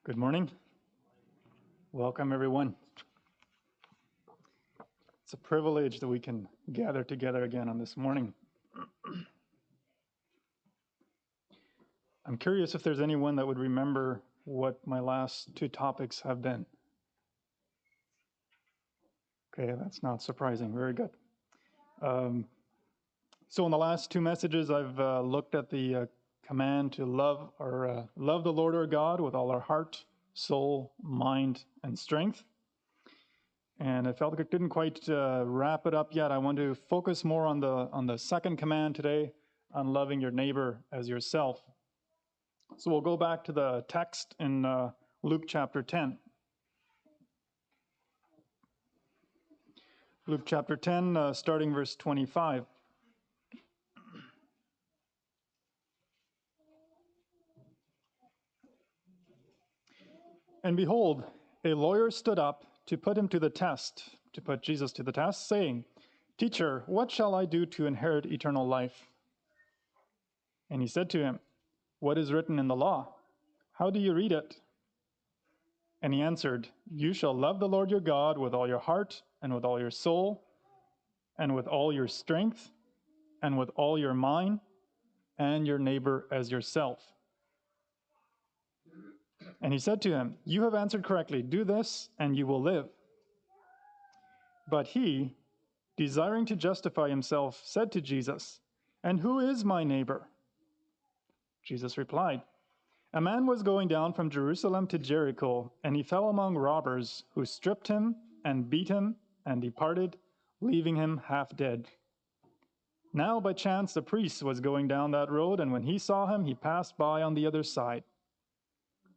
Good morning. Welcome, everyone. It's a privilege that we can gather together again on this morning. I'm curious if there's anyone that would remember what my last two topics have been. Okay, that's not surprising. Very good. So in the last two messages, I've looked at the command to love the Lord our God with all our heart, soul, mind, and strength. And I felt like I didn't quite wrap it up yet. I want to focus more on the second command today, on loving your neighbor as yourself. So we'll go back to the text in Luke chapter 10. Luke chapter 10, starting verse 25. And behold, a lawyer stood up to put him to the test, to put Jesus to the test, saying, "Teacher, what shall I do to inherit eternal life?" And he said to him, "What is written in the law? How do you read it?" And he answered, "You shall love the Lord your God with all your heart, and with all your soul, and with all your strength, and with all your mind, and your neighbor as yourself." And he said to him, "You have answered correctly. Do this, and you will live." But he, desiring to justify himself, said to Jesus, "And who is my neighbor?" Jesus replied, "A man was going down from Jerusalem to Jericho, and he fell among robbers, who stripped him and beat him and departed, leaving him half dead. Now by chance a priest was going down that road, and when he saw him, he passed by on the other side.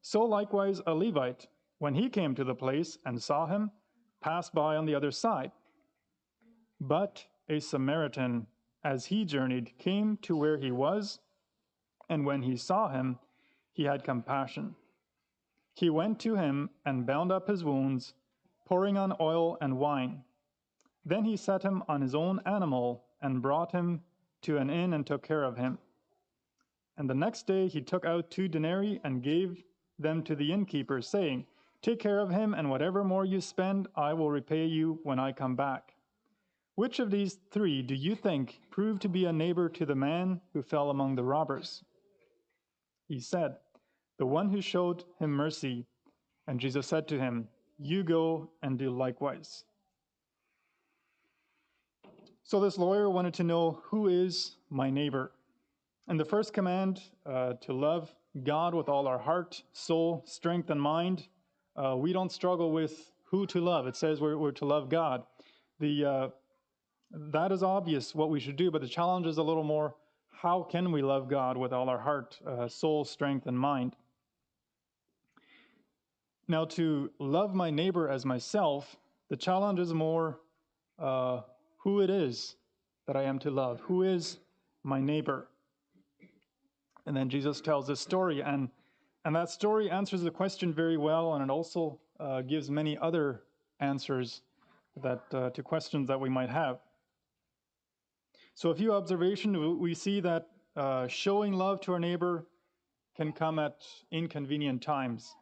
So likewise a Levite, when he came to the place and saw him, passed by on the other side. But a Samaritan, as he journeyed, came to where he was, and when he saw him, he had compassion. He went to him and bound up his wounds, pouring on oil and wine. Then he set him on his own animal and brought him to an inn and took care of him. And the next day he took out 2 denarii and gave them to the innkeeper, saying, "Take care of him, and whatever more you spend, I will repay you when I come back." Which of these 3 do you think proved to be a neighbor to the man who fell among the robbers? He said, "The one who showed him mercy." And Jesus said to him, "You go and do likewise." So this lawyer wanted to know, who is my neighbor? And the first command, to love God with all our heart, soul, strength, and mind, we don't struggle with who to love. It says we're to love God. That is obvious what we should do, but the challenge is a little more, how can we love God with all our heart, soul, strength, and mind? Now, to love my neighbor as myself, the challenge is more who it is that I am to love. Who is my neighbor? And then Jesus tells this story, and that story answers the question very well, and it also gives many other answers that to questions that we might have. So a few observations, we see that showing love to our neighbor can come at inconvenient times,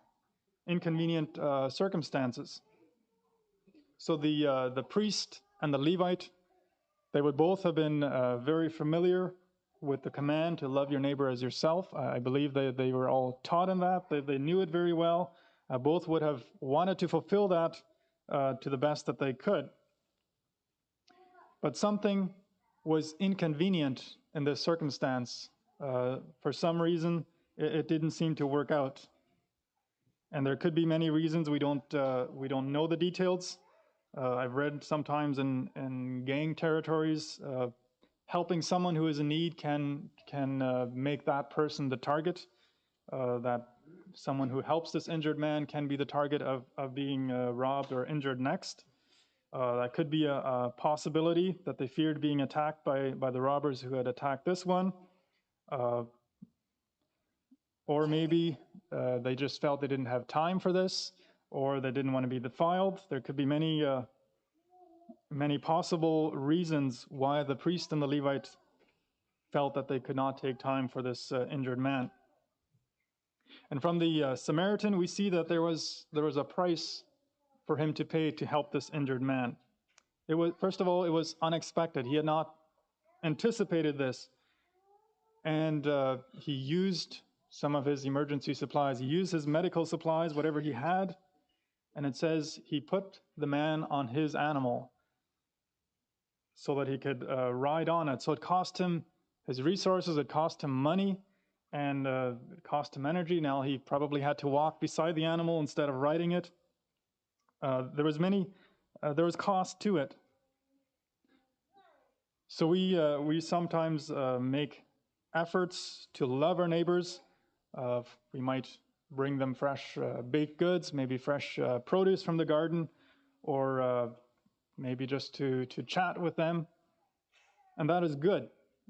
inconvenient circumstances. So the priest and the Levite, they would both have been very familiar with the command to love your neighbor as yourself. I believe they were all taught in that. They knew it very well. Both would have wanted to fulfill that to the best that they could. But something was inconvenient in this circumstance. For some reason, it didn't seem to work out. And there could be many reasons. We don't know the details. I've read sometimes in gang territories, helping someone who is in need can make that person the target. That someone who helps this injured man can be the target of being robbed or injured next. That could be a possibility, that they feared being attacked by the robbers who had attacked this one. Or maybe they just felt they didn't have time for this, or they didn't want to be defiled. There could be many possible reasons why the priest and the Levite felt that they could not take time for this injured man. And from the Samaritan, we see that there was a price for him to pay to help this injured man. It was, first of all, it was unexpected. He had not anticipated this, and he used some of his emergency supplies. He used his medical supplies, whatever he had, and it says he put the man on his animal so that he could ride on it. So it cost him his resources, it cost him money, and it cost him energy. Now he probably had to walk beside the animal instead of riding it. There was cost to it. So we sometimes make efforts to love our neighbors. We might bring them fresh baked goods, maybe fresh produce from the garden, or maybe just to chat with them. And that is good.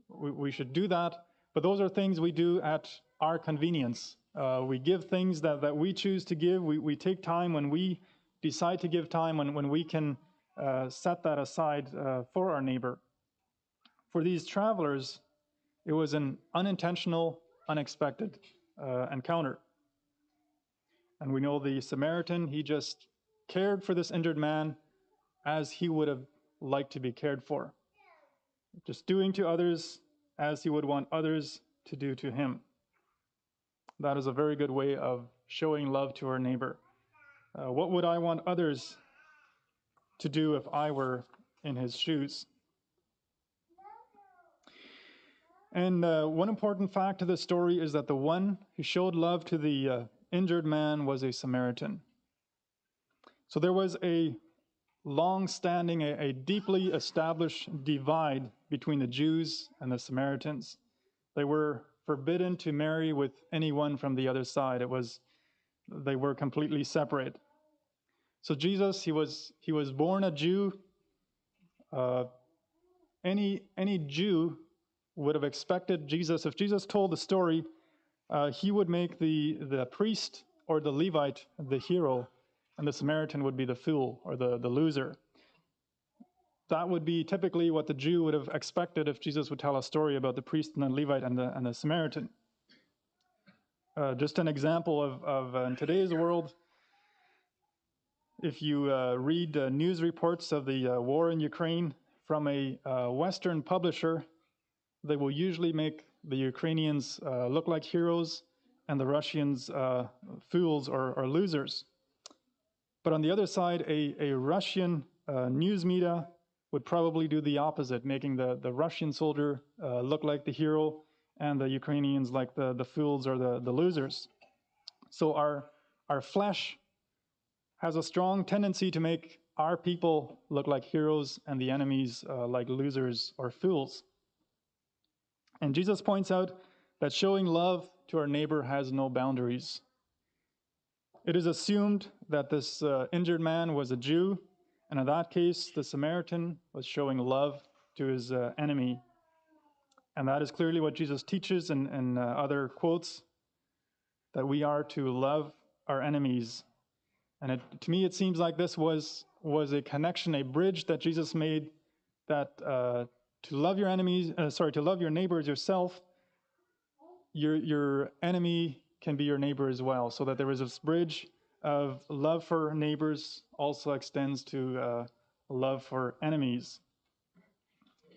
We should do that. But those are things we do at our convenience. We give things that we choose to give. We take time when we decide to give time, when we can set that aside for our neighbor. For these travelers, it was an unintentional, unexpected encounter. And we know the Samaritan, he just cared for this injured man as he would have liked to be cared for. Just doing to others as he would want others to do to him. That is a very good way of showing love to our neighbor. What would I want others to do if I were in his shoes? And one important fact of this story is that the one who showed love to the injured man was a Samaritan. So there was a long-standing, a deeply established divide between the Jews and the Samaritans. They were forbidden to marry with anyone from the other side. They were completely separate. So Jesus, he was born a Jew. Any Jew would have expected Jesus, if Jesus told the story, he would make the priest or the Levite the hero, and the Samaritan would be the fool or the loser. That would be typically what the Jew would have expected if Jesus would tell a story about the priest and the Levite and the Samaritan. Just an example of in today's world, if you read news reports of the war in Ukraine from a Western publisher, they will usually make the Ukrainians look like heroes and the Russians fools or losers. But on the other side, a Russian news media would probably do the opposite, making the Russian soldier look like the hero and the Ukrainians like the fools or the losers. So our flesh has a strong tendency to make our people look like heroes and the enemies like losers or fools. And Jesus points out that showing love to our neighbor has no boundaries. It is assumed that this injured man was a Jew, and in that case, the Samaritan was showing love to his enemy. And that is clearly what Jesus teaches in other quotes, that we are to love our enemies. And to me, it seems like this was a connection, a bridge that Jesus made, that to love your enemies, to love your neighbor as yourself, your enemy can be your neighbor as well. So that there is this bridge of love for neighbors also extends to love for enemies.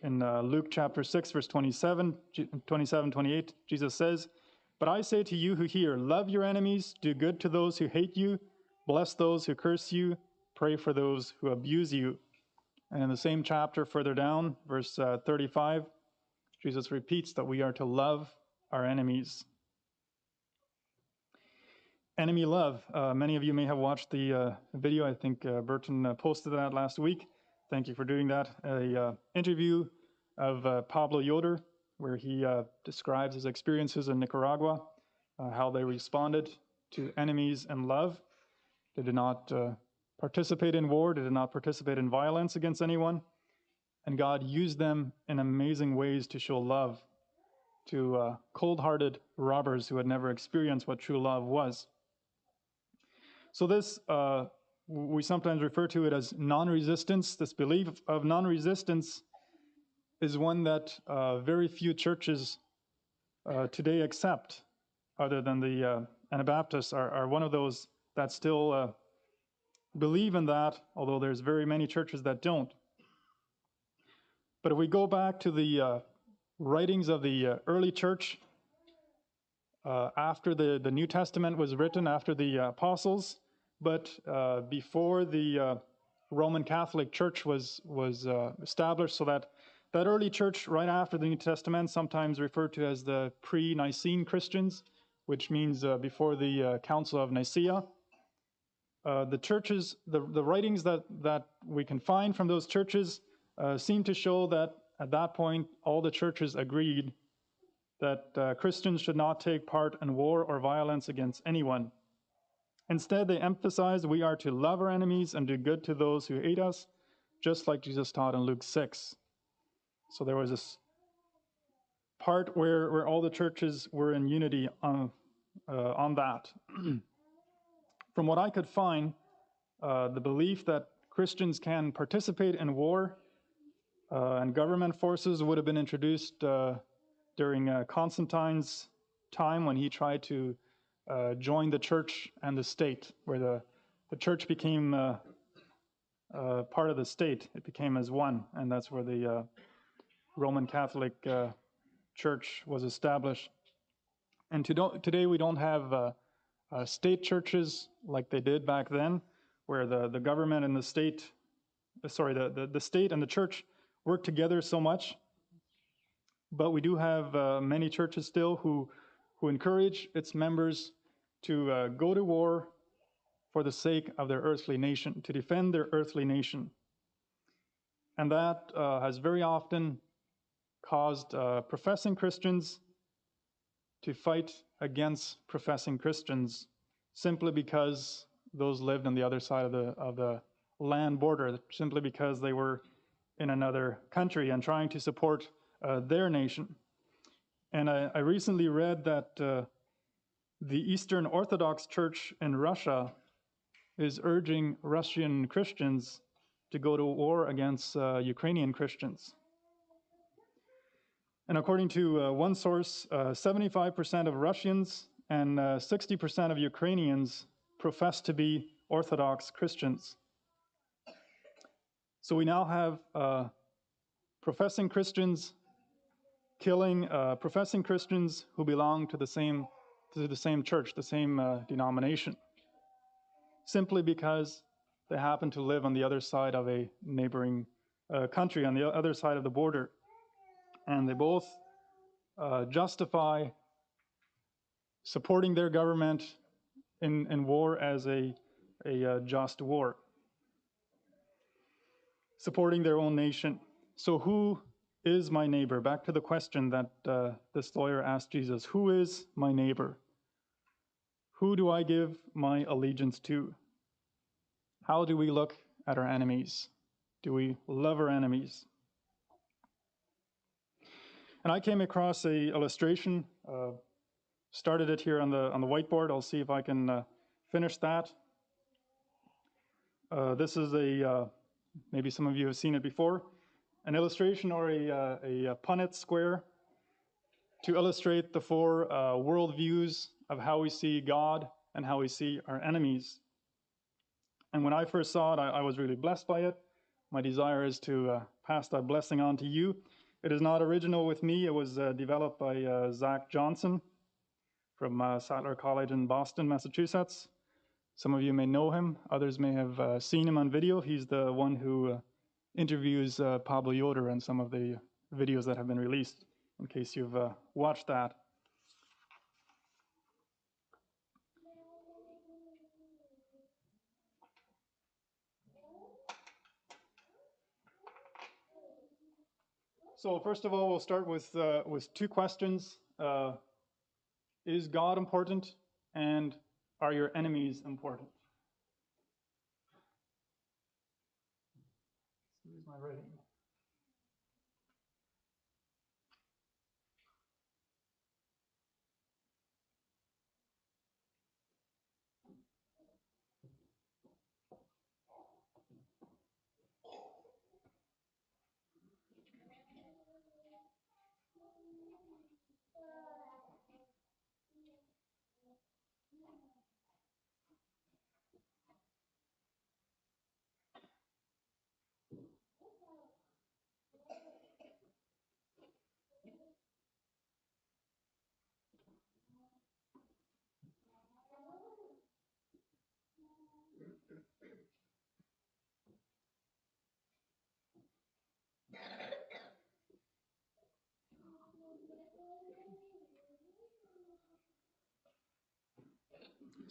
In Luke chapter 6, verse 27, 28, Jesus says, "But I say to you who hear, love your enemies, do good to those who hate you, bless those who curse you, pray for those who abuse you." And in the same chapter further down, verse 35, Jesus repeats that we are to love our enemies. Enemy love. Many of you may have watched the video. I think Burton posted that last week. Thank you for doing that. An interview of Pablo Yoder, where he describes his experiences in Nicaragua, how they responded to enemies in love. They did not participate in war. They did not participate in violence against anyone. And God used them in amazing ways to show love to cold-hearted robbers who had never experienced what true love was. So this, we sometimes refer to it as non-resistance. This belief of non-resistance is one that very few churches today accept, other than the Anabaptists are one of those that still believe in that, although there's very many churches that don't. But if we go back to the writings of the early church, after the New Testament was written, after the apostles, but before the Roman Catholic Church was established, so that early church right after the New Testament, sometimes referred to as the pre-Nicene Christians, which means before the Council of Nicaea. The churches, the writings that we can find from those churches seem to show that at that point all the churches agreed that Christians should not take part in war or violence against anyone. Instead, they emphasized we are to love our enemies and do good to those who hate us, just like Jesus taught in Luke 6. So there was this part where all the churches were in unity on that. From what I could find, the belief that Christians can participate in war and government forces would have been introduced during Constantine's time, when he tried to join the church and the state, where the church became part of the state. It became as one, and that's where the Roman Catholic Church was established. And today we don't have state churches like they did back then, where the government and the state, the state and the church work together so much. But we do have many churches still who encourage its members to go to war for the sake of their earthly nation, to defend their earthly nation. And that has very often caused professing Christians to fight against professing Christians, simply because those lived on the other side of the land border, simply because they were in another country and trying to support their nation. And I recently read that the Eastern Orthodox Church in Russia is urging Russian Christians to go to war against Ukrainian Christians. And according to one source, 75% of Russians and 60% of Ukrainians profess to be Orthodox Christians. So we now have professing Christians killing professing Christians who belong to the same church, the same denomination, simply because they happen to live on the other side of a neighboring country, on the other side of the border. And they both justify supporting their government in war as a just war, supporting their own nation. So who is my neighbor? Back to the question that this lawyer asked Jesus, who is my neighbor? Who do I give my allegiance to? How do we look at our enemies? Do we love our enemies? And I came across a illustration, started it here on the whiteboard. I'll see if I can finish that. This is maybe some of you have seen it before, an illustration or a Punnett square to illustrate the four worldviews of how we see God and how we see our enemies. And when I first saw it, I was really blessed by it. My desire is to pass that blessing on to you. It is not original with me. It was developed by Zach Johnson from Sattler College in Boston, Massachusetts. Some of you may know him. Others may have seen him on video. He's the one who interviews Pablo Yoder in some of the videos that have been released, in case you've watched that. So first of all, we'll start with two questions. Is God important, and are your enemies important? Excuse my writing.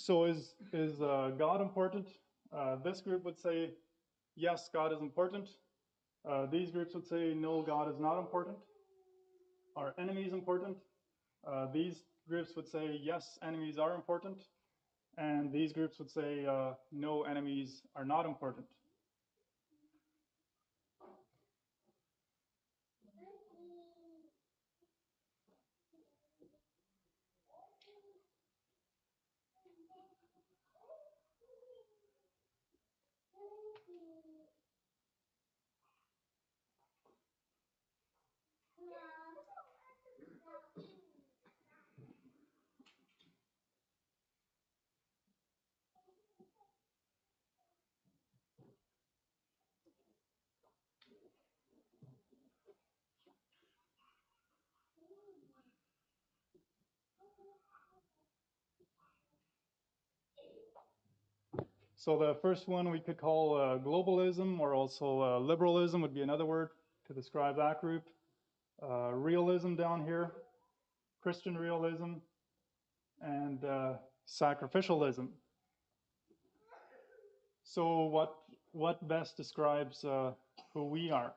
So is God important? This group would say, yes, God is important. These groups would say, no, God is not important. Are enemies important? These groups would say, yes, enemies are important. And these groups would say, no, enemies are not important. So the first one we could call globalism, or also liberalism would be another word to describe that group. Realism down here, Christian realism, and sacrificialism. So what best describes who we are?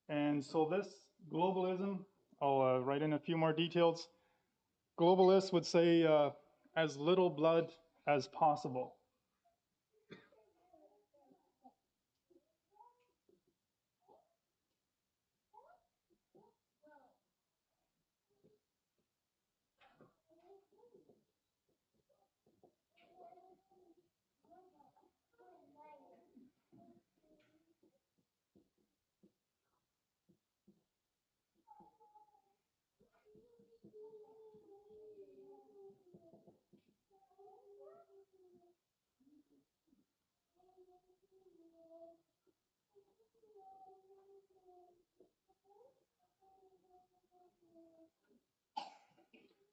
And so this globalism, I'll write in a few more details. Globalists would say as little blood as possible.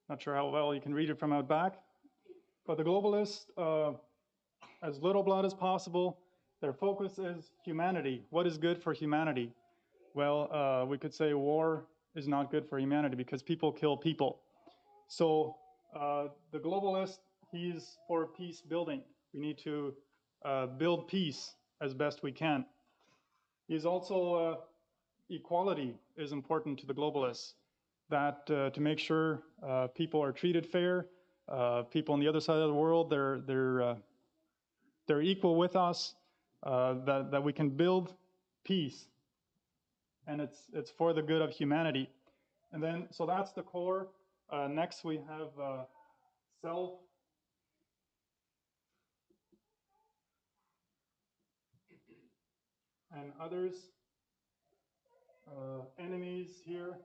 Not sure how well you can read it from out back, but the globalists, as little blood as possible. Their focus is humanity. What is good for humanity? Well, we could say war is not good for humanity because people kill people. So the globalist, he's for peace building. We need to build peace as best we can. He's also equality is important to the globalists. That to make sure people are treated fair. People on the other side of the world, they're equal with us. That we can build peace, and it's for the good of humanity. And then so that's the core. Next we have self. And others, enemies here.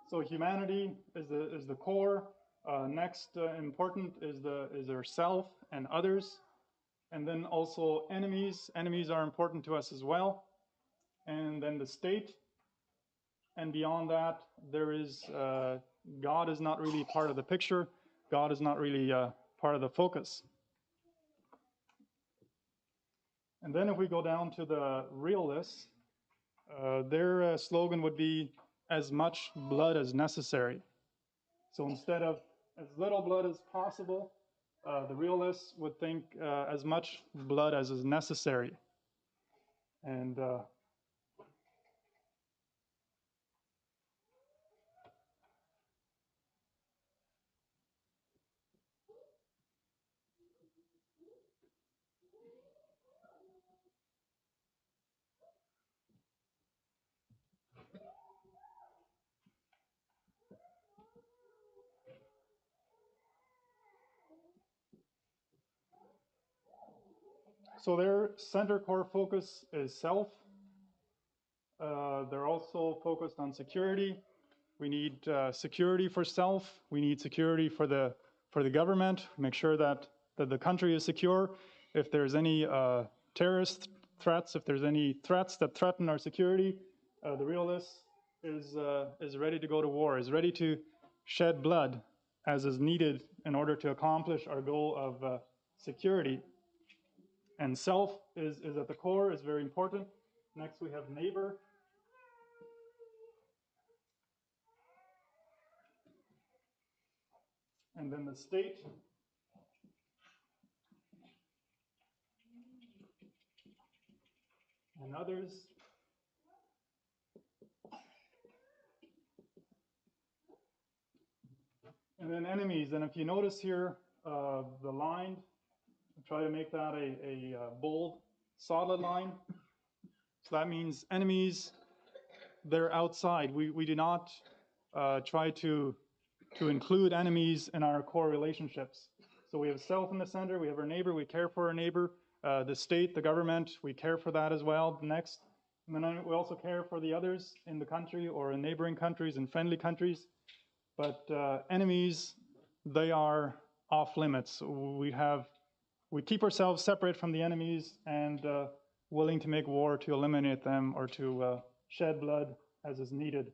So humanity is the core. Next important is our self and others, and then also enemies. Enemies are important to us as well, and then the state. And beyond that, there is God is not really part of the picture. God is not really part of the focus. And then if we go down to the realists, their slogan would be as much blood as necessary. So instead of as little blood as possible, the realists would think as much blood as is necessary. And so their center core focus is self. They're also focused on security. We need security for self. We need security for the government. Make sure that the country is secure. If there's any terrorist threats, if there's any threats that threaten our security, the realist is ready to go to war, is ready to shed blood as is needed in order to accomplish our goal of security. And self is at the core, is very important. Next we have neighbor. And then the state. And others. And then enemies. And if you notice here, the line, try to make that a bold, solid line. So that means enemies, they're outside. We do not try to include enemies in our core relationships. So we have self in the center, we have our neighbor, we care for our neighbor, the state, the government, we care for that as well. Next, and then we also care for the others in the country or in neighboring countries and friendly countries. But enemies, they are off limits. We keep ourselves separate from the enemies and willing to make war to eliminate them or to shed blood as is needed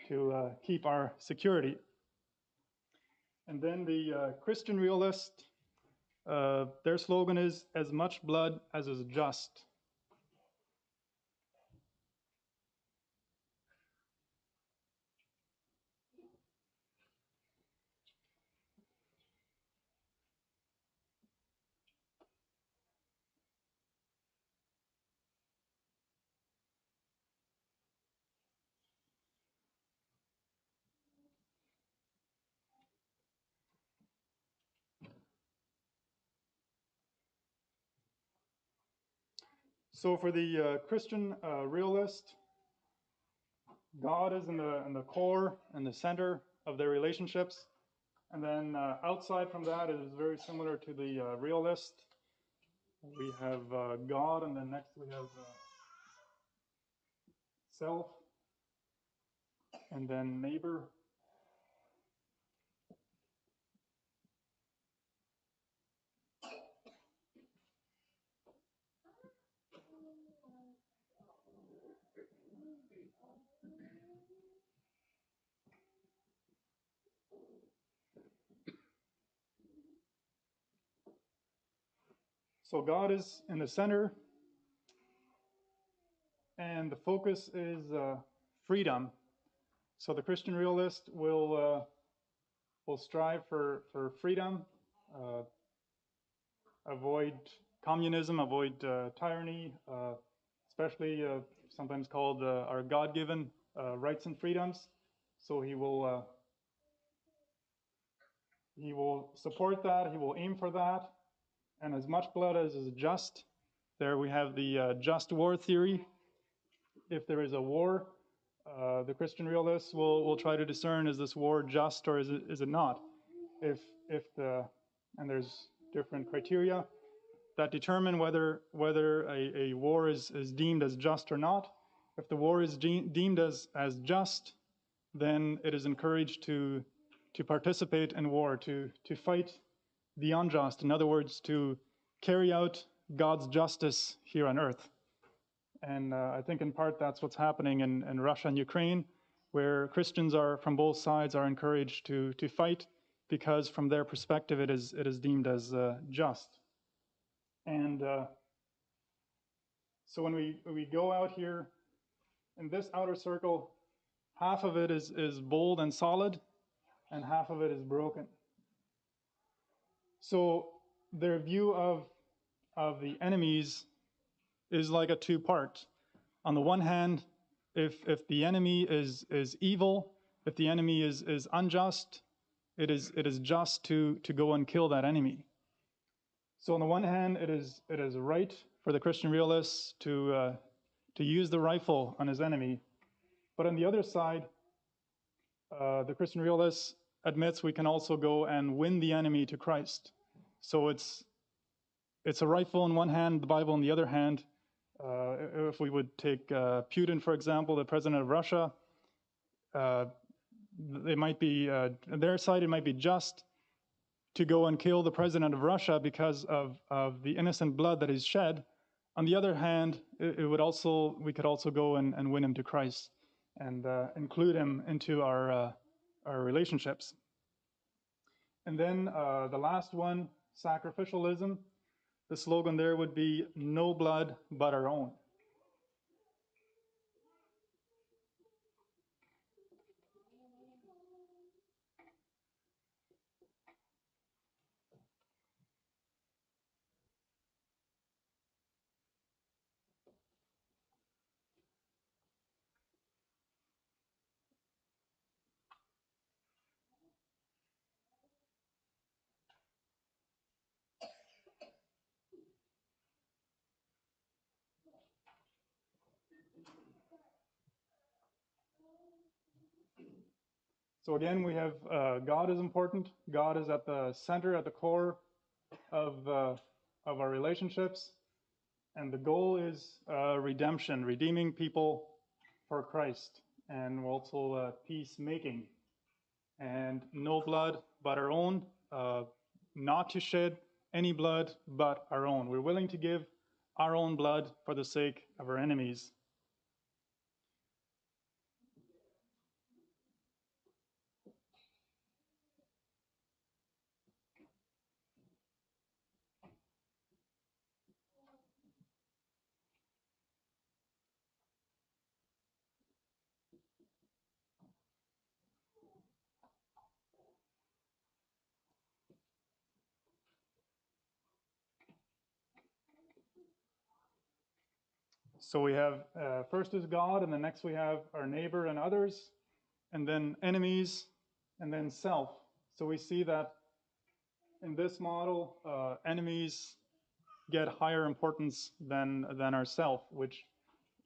to keep our security. And then the Christian realist, their slogan is, "As much blood as is just." So for the Christian realist, God is in the core and the center of their relationships. And then outside from that, it is very similar to the realist. We have God, and then next we have self, and then neighbor. So God is in the center, and the focus is freedom. So the Christian realist will strive for freedom, avoid communism, avoid tyranny, especially sometimes called our God-given rights and freedoms. So he will support that. He will aim for that, and as much blood as is just. There we have the just war theory. If there is a war, the Christian realists will try to discern, is this war just or is it not? If the, and there's different criteria that determine whether a war is deemed as just or not. If the war is deemed as just, then it is encouraged to participate in war, to fight the unjust. In other words, to carry out God's justice here on earth. And I think in part that's what's happening in Russia and Ukraine, where Christians are from both sides are encouraged to fight, because from their perspective it is deemed as just. And so when we go out here in this outer circle, half of it is bold and solid, and half of it is broken. So their view of the enemies is like a two-part. On the one hand, if the enemy is evil, if the enemy is unjust, it is just to go and kill that enemy. So on the one hand, it is right for the Christian realists to use the rifle on his enemy, but on the other side, the Christian realist admits we can also go and win the enemy to Christ. So it's a rifle in one hand, the Bible in the other hand. If we would take Putin, for example, the president of Russia, it might be, on their side, it might be just to go and kill the president of Russia because of the innocent blood that is shed. On the other hand, we could also go and win him to Christ and include him into our relationships. And then the last one, sacrificialism. The slogan there would be, "No blood but our own." So again, we have God is important. God is at the center, at the core of our relationships, and the goal is redemption, redeeming people for Christ, and also peacemaking. And no blood but our own, not to shed any blood but our own. We're willing to give our own blood for the sake of our enemies. So we have first is God, and then next we have our neighbor and others, and then enemies, and then self. So we see that in this model, enemies get higher importance than ourself, which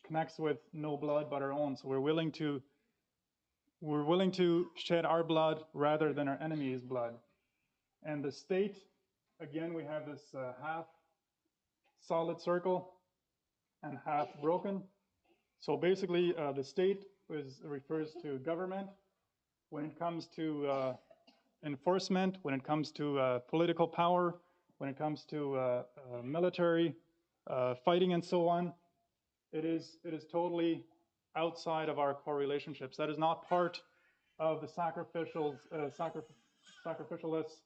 connects with no blood but our own. So we're willing to shed our blood rather than our enemy's blood. And the state, again, we have this half solid circle and half broken. So basically, the state refers to government. When it comes to enforcement, when it comes to political power, when it comes to military fighting and so on, it is totally outside of our core relationships. That is not part of the sacrificialist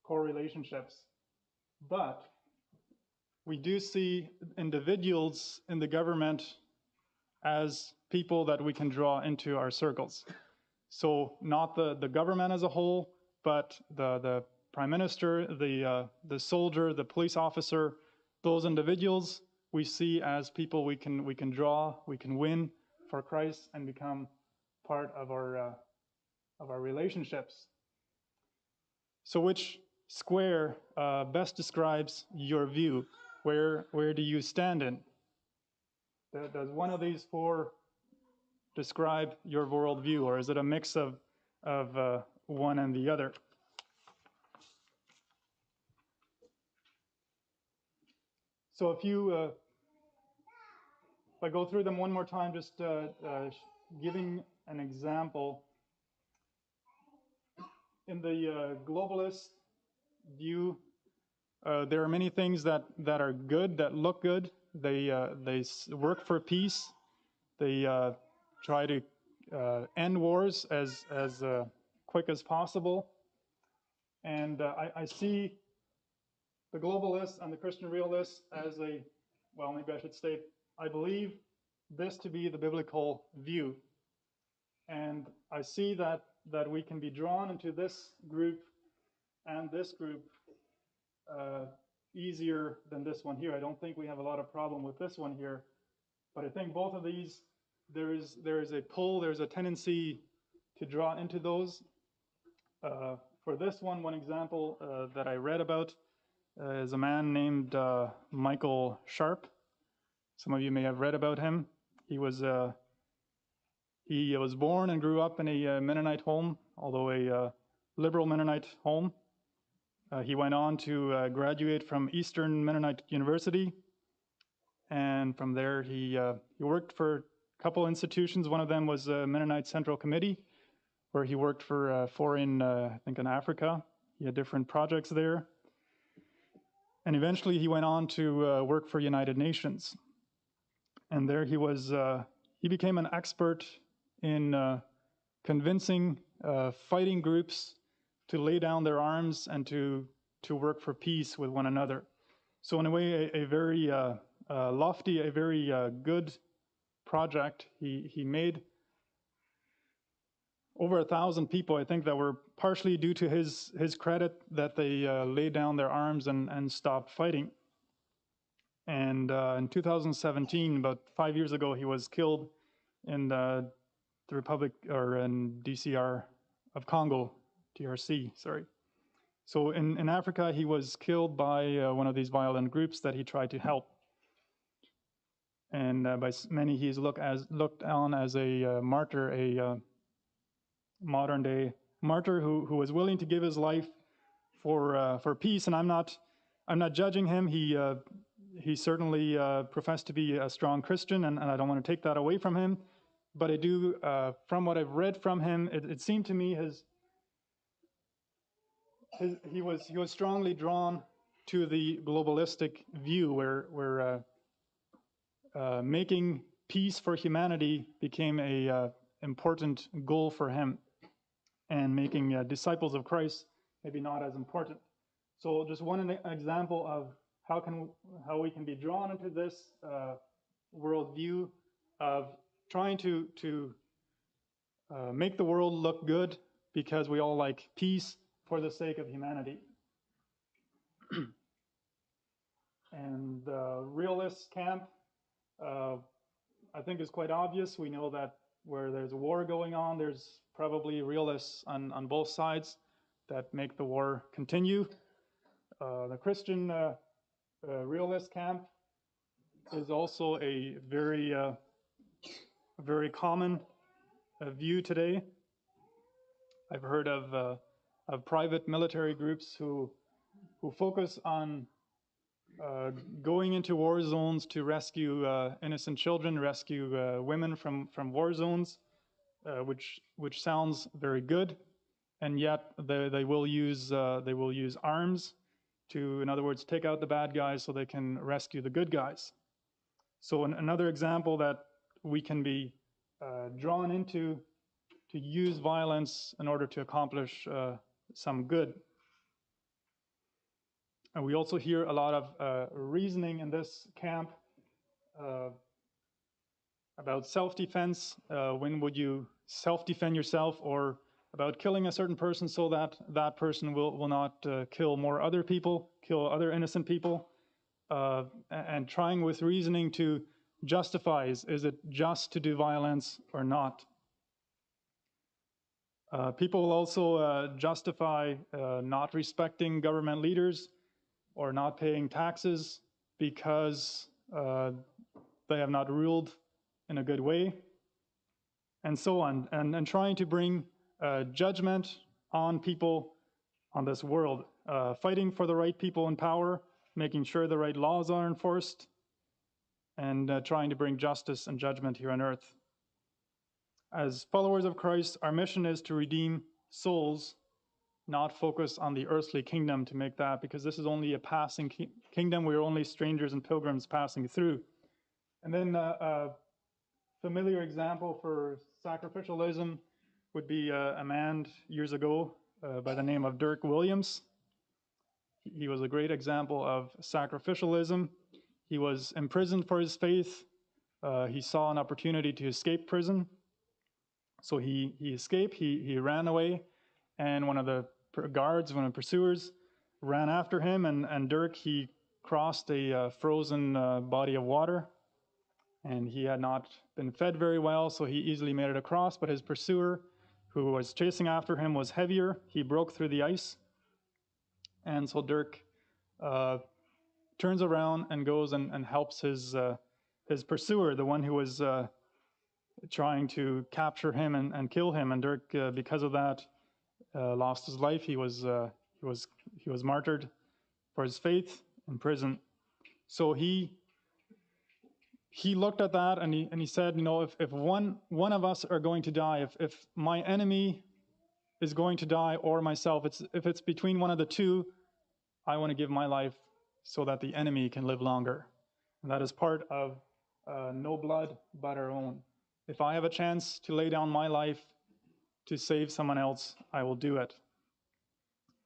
core relationships. But we do see individuals in the government as people that we can draw into our circles. So not the government as a whole, but the prime minister, the soldier, the police officer, those individuals we see as people we can draw, we can win for Christ and become part of our relationships. So which square best describes your view? Where do you stand in? Does one of these four describe your worldview, or is it a mix of one and the other? So if I go through them one more time, just giving an example. In the globalist view, there are many things that are good, that look good. They work for peace. They try to end wars as quick as possible. And I see the globalists and the Christian realists as well, maybe I should state, I believe this to be the biblical view. And I see that we can be drawn into this group and this group easier than this one here. I don't think we have a lot of problem with this one here, but I think both of these, there is a pull, there's a tendency to draw into those. For this one example that I read about is a man named Michael Sharp. Some of you may have read about him. He was born and grew up in a Mennonite home, although a liberal Mennonite home. He went on to graduate from Eastern Mennonite University, and from there he worked for a couple institutions. One of them was Mennonite Central Committee, where he worked for foreign, I think in Africa. He had different projects there. And eventually he went on to work for United Nations. And there he became an expert in convincing fighting groups to lay down their arms and to to work for peace with one another. So in a way, a very lofty, a very good project. He made over 1,000 people, I think, that were partially due to his credit that they laid down their arms and stopped fighting. And in 2017, about 5 years ago, he was killed in the Republic, or in DCR of Congo, DRC, sorry. So in Africa, he was killed by one of these violent groups that he tried to help. And by many, he's looked on as a martyr, a modern day martyr who was willing to give his life for peace. And I'm not judging him. He certainly professed to be a strong Christian, and I don't want to take that away from him. But I do, from what I've read from him, it seemed to me he was strongly drawn to the globalistic view, where making peace for humanity became a important goal for him, and making disciples of Christ maybe not as important. So just one example of how we can be drawn into this worldview of trying to make the world look good because we all like peace for the sake of humanity. And the realist camp, I think, is quite obvious. We know that where there's a war going on, there's probably realists on both sides that make the war continue. The Christian realist camp is also a very common view today. I've heard of private military groups who focus on going into war zones to rescue innocent children, rescue women from war zones, which sounds very good, and yet they will use arms to, in other words, take out the bad guys so they can rescue the good guys. So another example that we can be drawn into to use violence in order to accomplish some good. And we also hear a lot of reasoning in this camp about self-defense. When would you self-defend yourself, or about killing a certain person so that that person will not kill more other people, kill other innocent people, and trying with reasoning to justify, is it just to do violence or not? People will also justify not respecting government leaders or not paying taxes because they have not ruled in a good way, and so on, and trying to bring judgment on people on this world, fighting for the right people in power, making sure the right laws are enforced, and trying to bring justice and judgment here on earth. As followers of Christ, our mission is to redeem souls, not focus on the earthly kingdom to make that, because this is only a passing kingdom. We are only strangers and pilgrims passing through. And then a familiar example for sacrificialism would be a man years ago by the name of Dirk Williams. He was a great example of sacrificialism. He was imprisoned for his faith. He saw an opportunity to escape prison. So he escaped, he ran away, and one of the guards, one of the pursuers, ran after him, and Dirk, he crossed a frozen body of water, and he had not been fed very well, so he easily made it across, but his pursuer, who was chasing after him, was heavier. He broke through the ice, and so Dirk turns around and goes and helps his pursuer, the one who was trying to capture him and kill him. And Dirk, because of that, lost his life. He was martyred for his faith in prison. So he looked at that and he said, you know, if one of us are going to die, if my enemy is going to die or myself, if it's between one of the two, I want to give my life so that the enemy can live longer. And that is part of no blood but our own. If I have a chance to lay down my life to save someone else, I will do it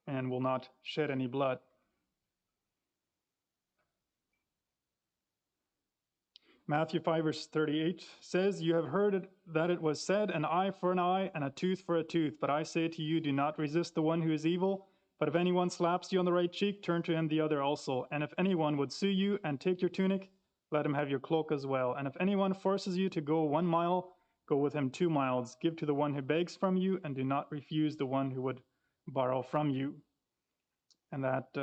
and will not shed any blood. Matthew 5, verse 38 says, "You have heard that it was said, an eye for an eye and a tooth for a tooth. But I say to you, do not resist the one who is evil. But if anyone slaps you on the right cheek, turn to him the other also. And if anyone would sue you and take your tunic, let him have your cloak as well. And if anyone forces you to go 1 mile, go with him 2 miles. Give to the one who begs from you, and do not refuse the one who would borrow from you." And that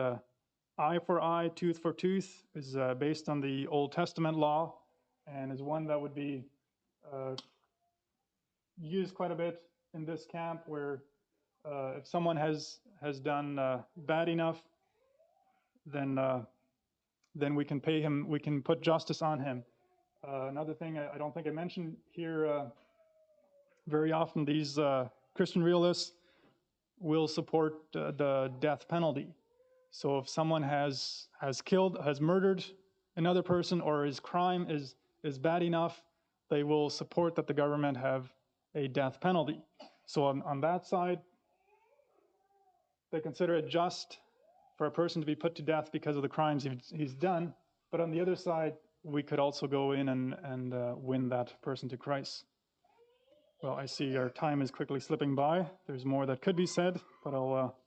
eye for eye, tooth for tooth is based on the Old Testament law, and is one that would be used quite a bit in this camp, where if someone has done bad enough, then we can pay him, we can put justice on him. Another thing I don't think I mentioned here, very often these Christian realists will support the death penalty. So if someone has murdered another person, or his crime is bad enough, they will support that the government have a death penalty. So on that side, they consider it just for a person to be put to death because of the crimes he's done. But on the other side, we could also go in and win that person to Christ. Well, I see our time is quickly slipping by. There's more that could be said, but I'll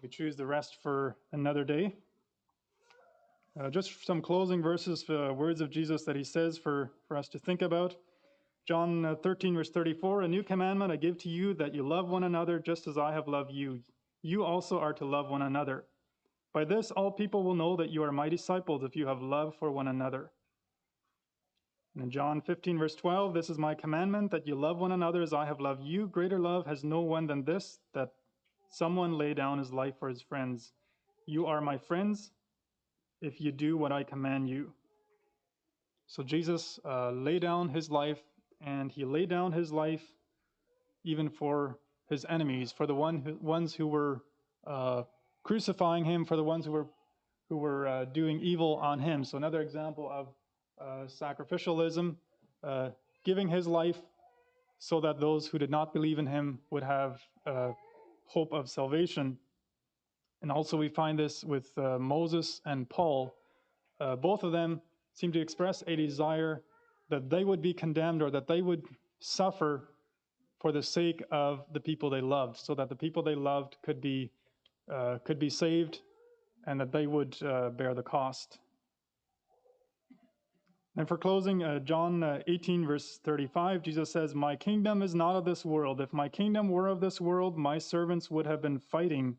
we choose the rest for another day. Just some closing verses, words of Jesus that he says for us to think about. John 13, verse 34, "A new commandment I give to you, that you love one another just as I have loved you. You also are to love one another. By this all people will know that you are my disciples, if you have love for one another." And in John 15, verse 12, "This is my commandment, that you love one another as I have loved you. Greater love has no one than this, that someone lay down his life for his friends. You are my friends if you do what I command you." So Jesus laid down his life, and he laid down his life even for his enemies, for the ones who were crucifying him, for the ones who were doing evil on him. So another example of sacrificialism, giving his life so that those who did not believe in him would have hope of salvation. And also we find this with Moses and Paul. Both of them seem to express a desire that they would be condemned, or that they would suffer for the sake of the people they loved, so that the people they loved could be saved, and that they would bear the cost. And for closing, John 18, verse 35, Jesus says, "My kingdom is not of this world. If my kingdom were of this world, my servants would have been fighting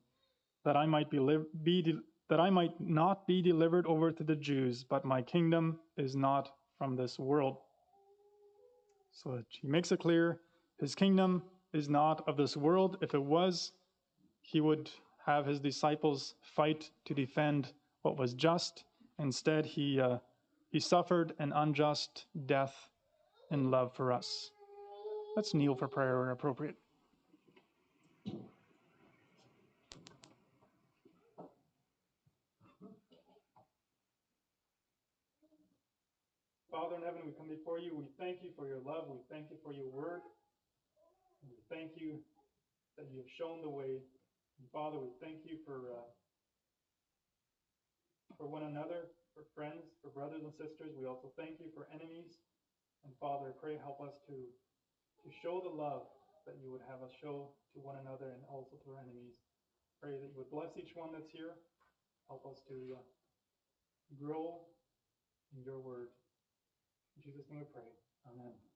that I might that I might not be delivered over to the Jews, but my kingdom is not from this world." So he makes it clear, his kingdom is not of this world. If it was, he would have his disciples fight to defend what was just. Instead, he suffered an unjust death in love for us. Let's kneel for prayer where appropriate. Father in heaven, we come before you. We thank you for your love. We thank you for your word. We thank you that you have shown the way. And Father, we thank you for one another, for friends, for brothers and sisters. We also thank you for enemies. And Father, I pray, help us to show the love that you would have us show to one another, and also to our enemies. Pray that you would bless each one that's here. Help us to grow in your word. In Jesus' name we pray. Amen.